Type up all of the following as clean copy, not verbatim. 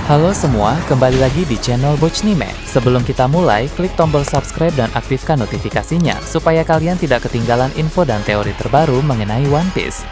Halo semua, kembali lagi di channel Bochnime. Sebelum kita mulai, klik tombol subscribe dan aktifkan notifikasinya supaya kalian tidak ketinggalan info dan teori terbaru mengenai One Piece.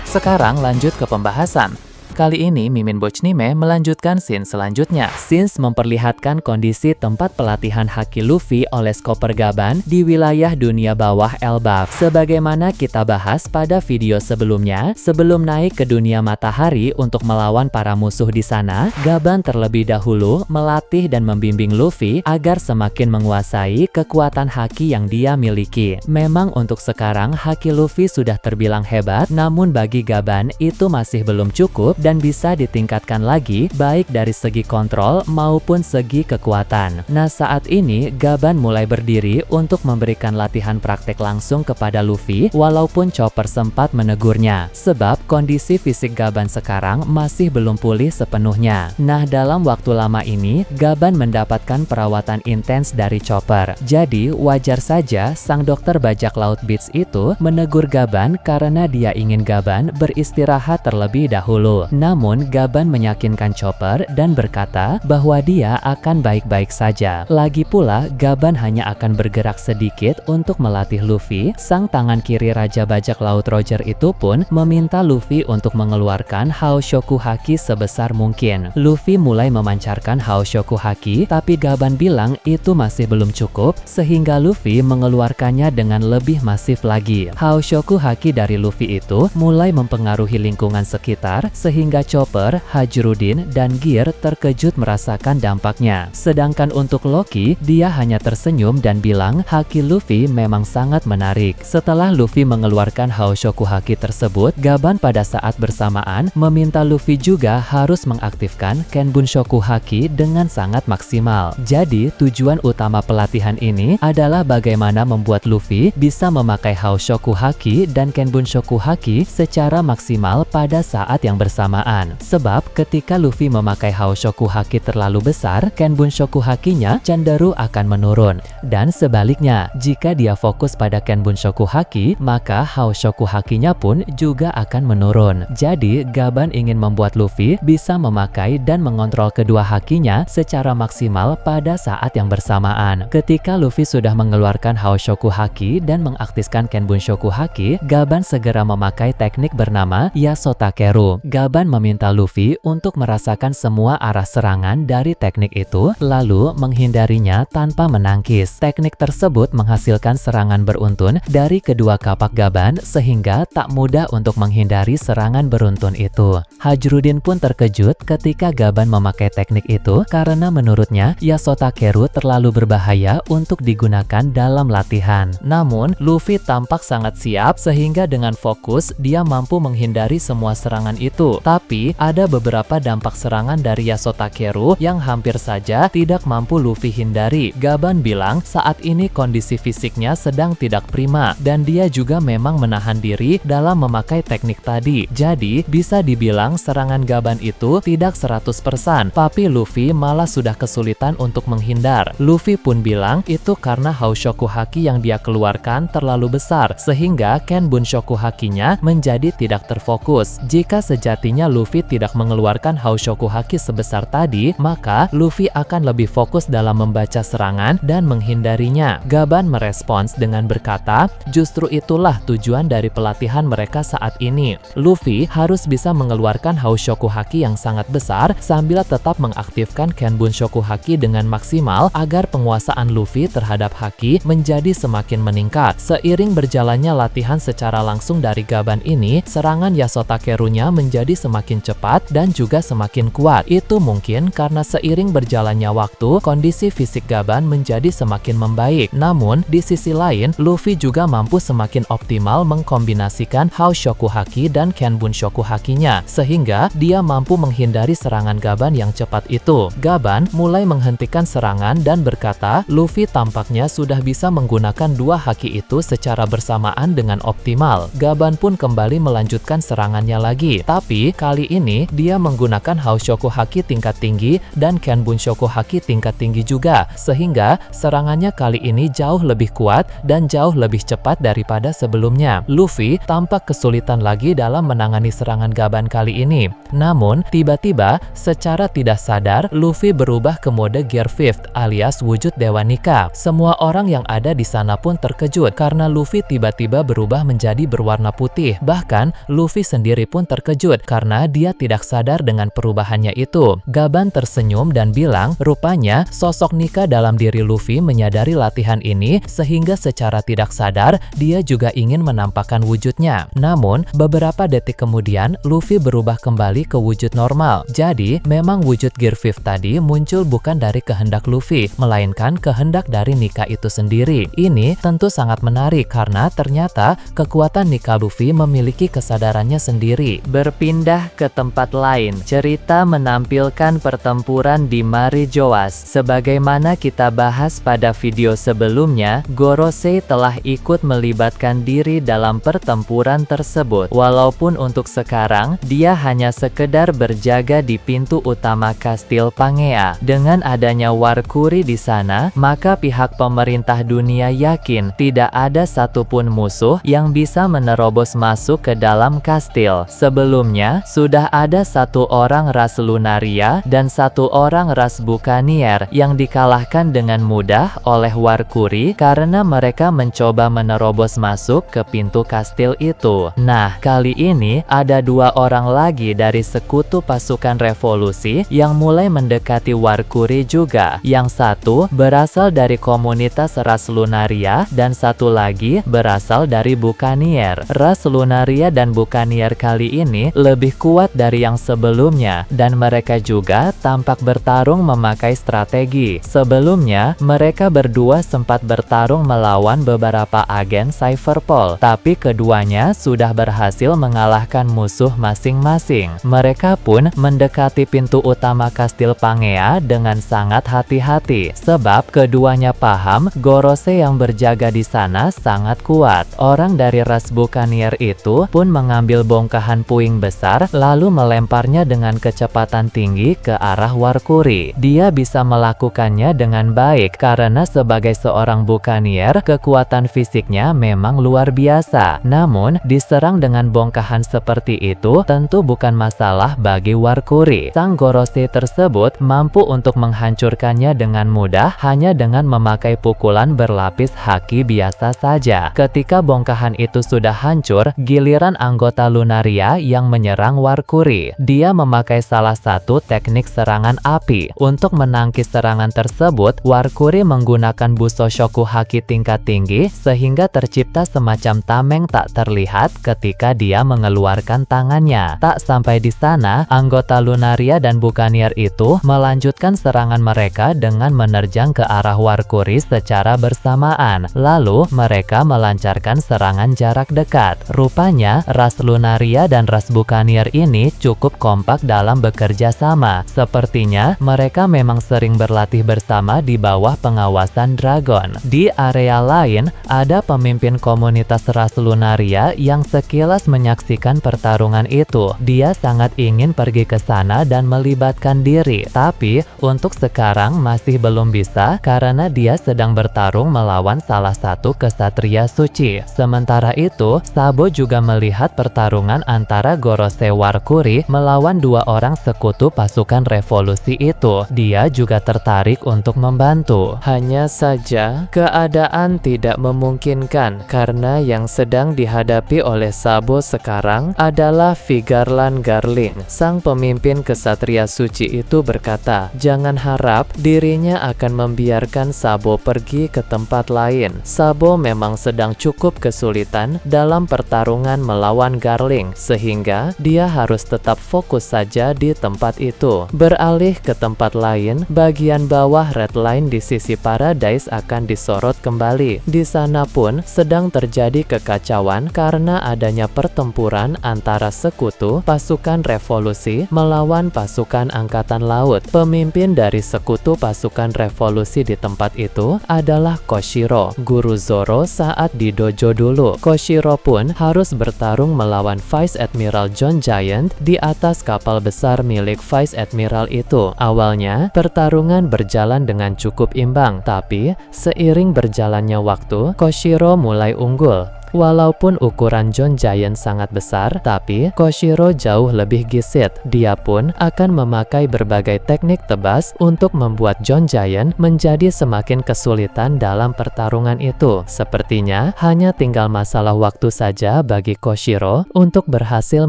Sekarang lanjut ke pembahasan. Kali ini Mimin Bochnime melanjutkan scene selanjutnya. Scenes memperlihatkan kondisi tempat pelatihan haki Luffy oleh Chopper Gaban di wilayah dunia bawah Elbaf. Sebagaimana kita bahas pada video sebelumnya, sebelum naik ke dunia matahari untuk melawan para musuh di sana, Gaban terlebih dahulu melatih dan membimbing Luffy agar semakin menguasai kekuatan haki yang dia miliki. Memang untuk sekarang haki Luffy sudah terbilang hebat, namun bagi Gaban itu masih belum cukup dan bisa ditingkatkan lagi baik dari segi kontrol maupun segi kekuatan. Nah, saat ini Gaban mulai berdiri untuk memberikan latihan praktek langsung kepada Luffy walaupun Chopper sempat menegurnya sebab kondisi fisik Gaban sekarang masih belum pulih sepenuhnya. Nah, dalam waktu lama ini Gaban mendapatkan perawatan intens dari Chopper. Jadi wajar saja sang dokter bajak laut Beach itu menegur Gaban karena dia ingin Gaban beristirahat terlebih dahulu. Namun Gaban meyakinkan Chopper dan berkata bahwa dia akan baik-baik saja. Lagi pula Gaban hanya akan bergerak sedikit untuk melatih Luffy. Sang tangan kiri Raja Bajak Laut Roger itu pun meminta Luffy untuk mengeluarkan Haoshoku Haki sebesar mungkin. Luffy mulai memancarkan Haoshoku Haki, tapi Gaban bilang itu masih belum cukup sehingga Luffy mengeluarkannya dengan lebih masif lagi. Haoshoku Haki dari Luffy itu mulai mempengaruhi lingkungan sekitar sehingga Chopper, Hajrudin, dan Gear terkejut merasakan dampaknya. Sedangkan untuk Loki, dia hanya tersenyum dan bilang haki Luffy memang sangat menarik. Setelah Luffy mengeluarkan Haoshoku Haki tersebut, Gaban pada saat bersamaan meminta Luffy juga harus mengaktifkan Kenbunshoku Haki dengan sangat maksimal. Jadi, tujuan utama pelatihan ini adalah bagaimana membuat Luffy bisa memakai Haoshoku Haki dan Kenbunshoku Haki secara maksimal pada saat yang bersamaan. Sebab ketika Luffy memakai Haoshoku Haki terlalu besar, Kenbunshoku Hakinya cenderung akan menurun. Dan sebaliknya, jika dia fokus pada Kenbunshoku Haki, maka Haoshoku Hakinya pun juga akan menurun. Jadi, Gaban ingin membuat Luffy bisa memakai dan mengontrol kedua hakinya secara maksimal pada saat yang bersamaan. Ketika Luffy sudah mengeluarkan Haoshoku Haki dan mengaktifkan Kenbunshoku Haki, Gaban segera memakai teknik bernama Yasotakeru. Gaban meminta Luffy untuk merasakan semua arah serangan dari teknik itu, lalu menghindarinya tanpa menangkis. Teknik tersebut menghasilkan serangan beruntun dari kedua kapak Gaban sehingga tak mudah untuk menghindari serangan beruntun itu. Hajrudin pun terkejut ketika Gaban memakai teknik itu karena menurutnya Yasotakeru terlalu berbahaya untuk digunakan dalam latihan. Namun, Luffy tampak sangat siap sehingga dengan fokus dia mampu menghindari semua serangan itu. Tapi ada beberapa dampak serangan dari Yasotakeru yang hampir saja tidak mampu Luffy hindari. Gaban bilang saat ini kondisi fisiknya sedang tidak prima dan dia juga memang menahan diri dalam memakai teknik tadi. Jadi bisa dibilang serangan Gaban itu tidak 100%, tapi Luffy malah sudah kesulitan untuk menghindar. Luffy pun bilang itu karena Haoshoku Haki yang dia keluarkan terlalu besar sehingga Kenbunshoku Hakinya menjadi tidak terfokus. Jika sejatinya Luffy tidak mengeluarkan Haoshoku Haki sebesar tadi, maka Luffy akan lebih fokus dalam membaca serangan dan menghindarinya. Gaban merespons dengan berkata, justru itulah tujuan dari pelatihan mereka saat ini. Luffy harus bisa mengeluarkan Haoshoku Haki yang sangat besar sambil tetap mengaktifkan Kenbunshoku Haki dengan maksimal agar penguasaan Luffy terhadap Haki menjadi semakin meningkat. Seiring berjalannya latihan secara langsung dari Gaban ini, serangan Yasotakeru-nya menjadi semakin cepat dan juga semakin kuat. Itu mungkin karena seiring berjalannya waktu, kondisi fisik Gaban menjadi semakin membaik. Namun, di sisi lain, Luffy juga mampu semakin optimal mengkombinasikan Haoshoku Haki dan Kenbunshoku Hakinya, sehingga dia mampu menghindari serangan Gaban yang cepat itu. Gaban mulai menghentikan serangan dan berkata, Luffy tampaknya sudah bisa menggunakan dua haki itu secara bersamaan dengan optimal. Gaban pun kembali melanjutkan serangannya lagi. Tapi, kali ini dia menggunakan Haoshoku Haki tingkat tinggi dan Kenbunshoku Haki tingkat tinggi juga, sehingga serangannya kali ini jauh lebih kuat dan jauh lebih cepat daripada sebelumnya. Luffy tampak kesulitan lagi dalam menangani serangan Gaban kali ini. Namun, tiba-tiba secara tidak sadar Luffy berubah ke mode Gear 5th alias wujud Dewa Nika. Semua orang yang ada di sana pun terkejut karena Luffy tiba-tiba berubah menjadi berwarna putih. Bahkan, Luffy sendiri pun terkejut karena dia tidak sadar dengan perubahannya itu. Gaban tersenyum dan bilang, rupanya sosok Nika dalam diri Luffy menyadari latihan ini sehingga secara tidak sadar dia juga ingin menampakkan wujudnya. Namun, beberapa detik kemudian Luffy berubah kembali ke wujud normal. Jadi, memang wujud Gear 5 tadi muncul bukan dari kehendak Luffy, melainkan kehendak dari Nika itu sendiri. Ini tentu sangat menarik karena ternyata kekuatan Nika Luffy memiliki kesadarannya sendiri. Berpindah ke tempat lain, cerita menampilkan pertempuran di Marijoas. Sebagaimana kita bahas pada video sebelumnya, Gorosei telah ikut melibatkan diri dalam pertempuran tersebut. Walaupun untuk sekarang, dia hanya sekedar berjaga di pintu utama Kastil Pangea. Dengan adanya Warkuri di sana, maka pihak pemerintah dunia yakin tidak ada satupun musuh yang bisa menerobos masuk ke dalam kastil. Sebelumnya, sudah ada satu orang ras Lunaria dan satu orang ras Buccaneer yang dikalahkan dengan mudah oleh Warkuri karena mereka mencoba menerobos masuk ke pintu kastil itu. Nah, kali ini ada dua orang lagi dari sekutu pasukan revolusi yang mulai mendekati Warkuri juga. Yang satu berasal dari komunitas ras Lunaria dan satu lagi berasal dari Buccaneer. Ras Lunaria dan Buccaneer kali ini lebih kuat dari yang sebelumnya dan mereka juga tampak bertarung memakai strategi. Sebelumnya, mereka berdua sempat bertarung melawan beberapa agen Cypherpol, tapi keduanya sudah berhasil mengalahkan musuh masing-masing. Mereka pun mendekati pintu utama Kastil Pangea dengan sangat hati-hati, sebab keduanya paham Gorosei yang berjaga di sana sangat kuat. Orang dari ras Buccaneer itu pun mengambil bongkahan puing besar lalu melemparnya dengan kecepatan tinggi ke arah Warkuri. Dia bisa melakukannya dengan baik karena sebagai seorang Buccaneer, kekuatan fisiknya memang luar biasa. Namun, diserang dengan bongkahan seperti itu tentu bukan masalah bagi Warkuri. Sang Gorosei tersebut mampu untuk menghancurkannya dengan mudah hanya dengan memakai pukulan berlapis haki biasa saja. Ketika bongkahan itu sudah hancur, giliran anggota Lunaria yang menyerang Warkuri. Dia memakai salah satu teknik serangan api. Untuk menangkis serangan tersebut, Warkuri menggunakan Busoshoku Haki tingkat tinggi sehingga tercipta semacam tameng tak terlihat ketika dia mengeluarkan tangannya. Tak sampai di sana, anggota Lunaria dan Buccaneer itu melanjutkan serangan mereka dengan menerjang ke arah Warkuri secara bersamaan. Lalu, mereka melancarkan serangan jarak dekat. Rupanya, ras Lunaria dan ras Buccaneer ini cukup kompak dalam bekerja sama. Sepertinya, mereka memang sering berlatih bersama di bawah pengawasan Dragon. Di area lain, ada pemimpin komunitas ras Lunaria yang sekilas menyaksikan pertarungan itu. Dia sangat ingin pergi ke sana dan melibatkan diri, tapi untuk sekarang masih belum bisa karena dia sedang bertarung melawan salah satu kesatria suci. Sementara itu, Sabo juga melihat pertarungan antara Gorosei Warkuri melawan dua orang sekutu pasukan revolusi itu. Dia juga tertarik untuk membantu. Hanya saja, keadaan tidak memungkinkan karena yang sedang dihadapi oleh Sabo sekarang adalah Vigarland Garling. Sang pemimpin kesatria suci itu berkata, jangan harap dirinya akan membiarkan Sabo pergi ke tempat lain. Sabo memang sedang cukup kesulitan dalam pertarungan melawan Garling, sehingga dia harus tetap fokus saja di tempat itu. Beralih ke tempat lain, bagian bawah Red Line di sisi Paradise akan disorot kembali. Di sana pun sedang terjadi kekacauan karena adanya pertempuran antara sekutu pasukan revolusi melawan pasukan angkatan laut. Pemimpin dari sekutu pasukan revolusi di tempat itu adalah Koshiro, guru Zoro saat di dojo dulu. Koshiro pun harus bertarung melawan Vice Admiral John Giant di atas kapal besar milik Vice Admiral itu. Awalnya, pertarungan berjalan dengan cukup imbang, tapi seiring berjalannya waktu, Koshiro mulai unggul. Walaupun ukuran John Giant sangat besar, tapi Koshiro jauh lebih gesit. Dia pun akan memakai berbagai teknik tebas untuk membuat John Giant menjadi semakin kesulitan dalam pertarungan itu. Sepertinya hanya tinggal masalah waktu saja bagi Koshiro untuk berhasil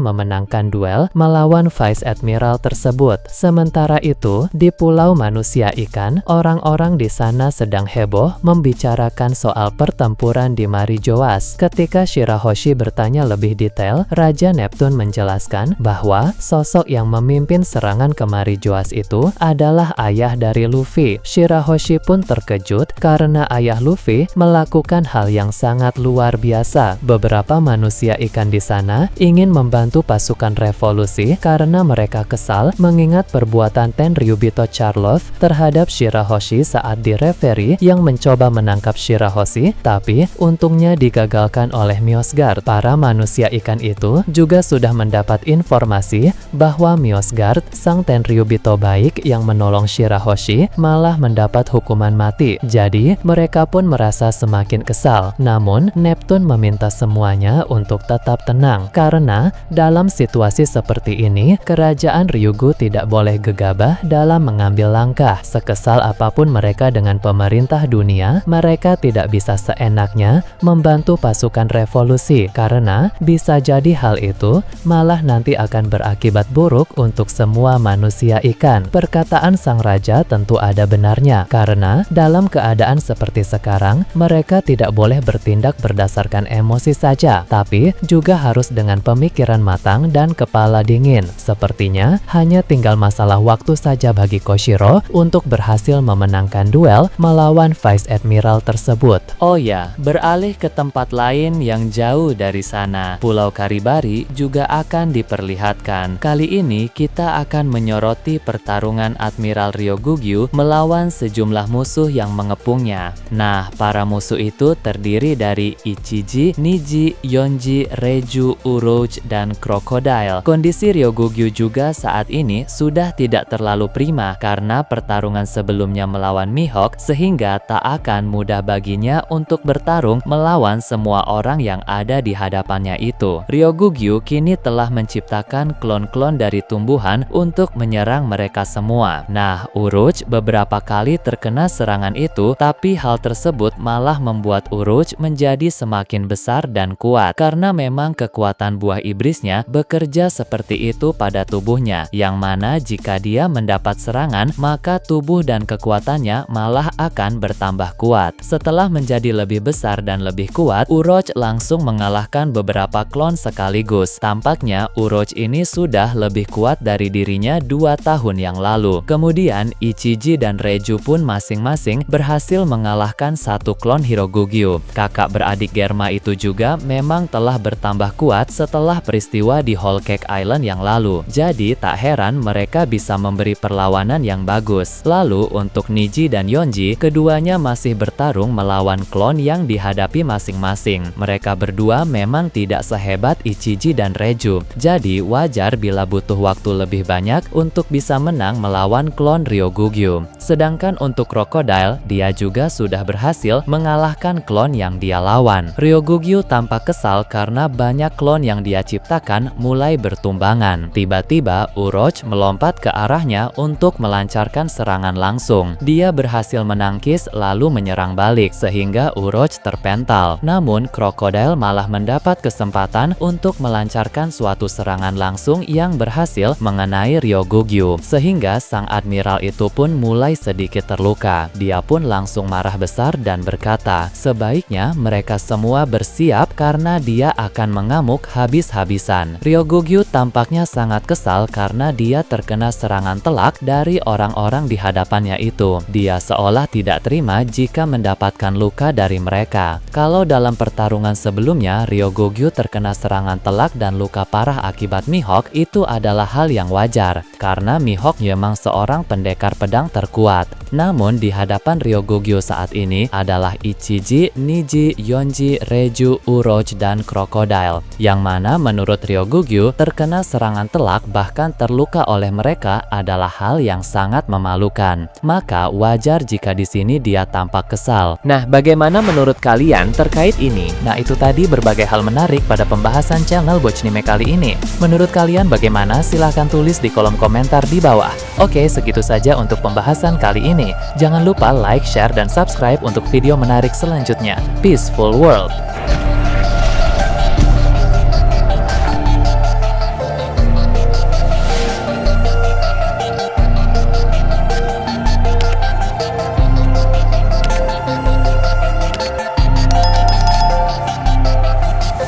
memenangkan duel melawan Vice Admiral tersebut. Sementara itu, di Pulau Manusia Ikan, orang-orang di sana sedang heboh membicarakan soal pertempuran di Marijoas. Ketika Shirahoshi bertanya lebih detail, Raja Neptune menjelaskan bahwa sosok yang memimpin serangan ke Marijoas itu adalah ayah dari Luffy. Shirahoshi pun terkejut karena ayah Luffy melakukan hal yang sangat luar biasa. Beberapa manusia ikan di sana ingin membantu pasukan revolusi karena mereka kesal mengingat perbuatan Tenryubito Charlotte terhadap Shirahoshi saat di referee yang mencoba menangkap Shirahoshi, tapi untungnya digagalkan oleh Myosgard. Para manusia ikan itu juga sudah mendapat informasi bahwa Myosgard, sang Tenryubito baik yang menolong Shirahoshi, malah mendapat hukuman mati. Jadi, mereka pun merasa semakin kesal. Namun, Neptune meminta semuanya untuk tetap tenang, karena dalam situasi seperti ini, kerajaan Ryugu tidak boleh gegabah dalam mengambil langkah. Sekesal apapun mereka dengan pemerintah dunia, mereka tidak bisa seenaknya membantu pasukan revolusi, karena bisa jadi hal itu malah nanti akan berakibat buruk untuk semua manusia ikan. Perkataan sang raja tentu ada benarnya, karena dalam keadaan seperti sekarang, mereka tidak boleh bertindak berdasarkan emosi saja, tapi juga harus dengan pemikiran matang dan kepala dingin. Sepertinya hanya tinggal masalah waktu saja bagi Koshiro untuk berhasil memenangkan duel melawan Vice Admiral tersebut. Oh ya, beralih ke tempat lain yang jauh dari sana, Pulau Karibari juga akan diperlihatkan. Kali ini kita akan menyoroti pertarungan Admiral Ryogugyu melawan sejumlah musuh yang mengepungnya. Nah, para musuh itu terdiri dari Ichiji, Niji, Yonji, Reju, Urouge, dan Crocodile. Kondisi Ryogugyu juga saat ini sudah tidak terlalu prima karena pertarungan sebelumnya melawan Mihawk, sehingga tak akan mudah baginya untuk bertarung melawan semua orang yang ada di hadapannya itu. Ryogugyu kini telah menciptakan klon-klon dari tumbuhan untuk menyerang mereka semua. Nah, Urouge beberapa kali terkena serangan itu, tapi hal tersebut malah membuat Urouge menjadi semakin besar dan kuat, karena memang kekuatan buah iblisnya bekerja seperti itu pada tubuhnya, yang mana jika dia mendapat serangan, maka tubuh dan kekuatannya malah akan bertambah kuat. Setelah menjadi lebih besar dan lebih kuat, Urouge langsung mengalahkan beberapa klon sekaligus. Tampaknya Urouge ini sudah lebih kuat dari dirinya 2 tahun yang lalu. Kemudian Ichiji dan Reju pun masing-masing berhasil mengalahkan satu klon Hirogugyu. Kakak beradik Germa itu juga memang telah bertambah kuat setelah peristiwa di Whole Cake Island yang lalu. Jadi tak heran mereka bisa memberi perlawanan yang bagus. Lalu untuk Niji dan Yonji, keduanya masih bertarung melawan klon yang dihadapi masing-masing. Mereka berdua memang tidak sehebat Ichiji dan Reju, jadi wajar bila butuh waktu lebih banyak untuk bisa menang melawan klon Ryogugyu. Sedangkan untuk Crocodile, dia juga sudah berhasil mengalahkan klon yang dia lawan. Ryogugyu tampak kesal karena banyak klon yang dia ciptakan mulai bertumbangan. Tiba-tiba Urouge melompat ke arahnya untuk melancarkan serangan langsung. Dia berhasil menangkis lalu menyerang balik, sehingga Urouge terpental. Namun Crocodile malah mendapat kesempatan untuk melancarkan suatu serangan langsung yang berhasil mengenai Ryogugyu, sehingga sang admiral itu pun mulai sedikit terluka. Dia pun langsung marah besar dan berkata, sebaiknya mereka semua bersiap karena dia akan mengamuk habis-habisan. Ryogugyu tampaknya sangat kesal karena dia terkena serangan telak dari orang-orang di hadapannya itu. Dia seolah tidak terima jika mendapatkan luka dari mereka. Kalau dalam pertarungan pertarungan sebelumnya Ryogogyu terkena serangan telak dan luka parah akibat Mihawk, itu adalah hal yang wajar, karena Mihawk memang seorang pendekar pedang terkuat. Namun di hadapan Ryogogyu saat ini adalah Ichiji, Niji, Yonji, Reiju, Uroge, dan Crocodile, yang mana menurut Ryogogyu terkena serangan telak bahkan terluka oleh mereka adalah hal yang sangat memalukan. Maka wajar jika di sini dia tampak kesal. Nah, bagaimana menurut kalian terkait ini? Nah, itu tadi berbagai hal menarik pada pembahasan channel Bochnime kali ini. Menurut kalian bagaimana? Silahkan tulis di kolom komentar di bawah. Oke, segitu saja untuk pembahasan kali ini. Jangan lupa like, share, dan subscribe untuk video menarik selanjutnya. Peaceful World!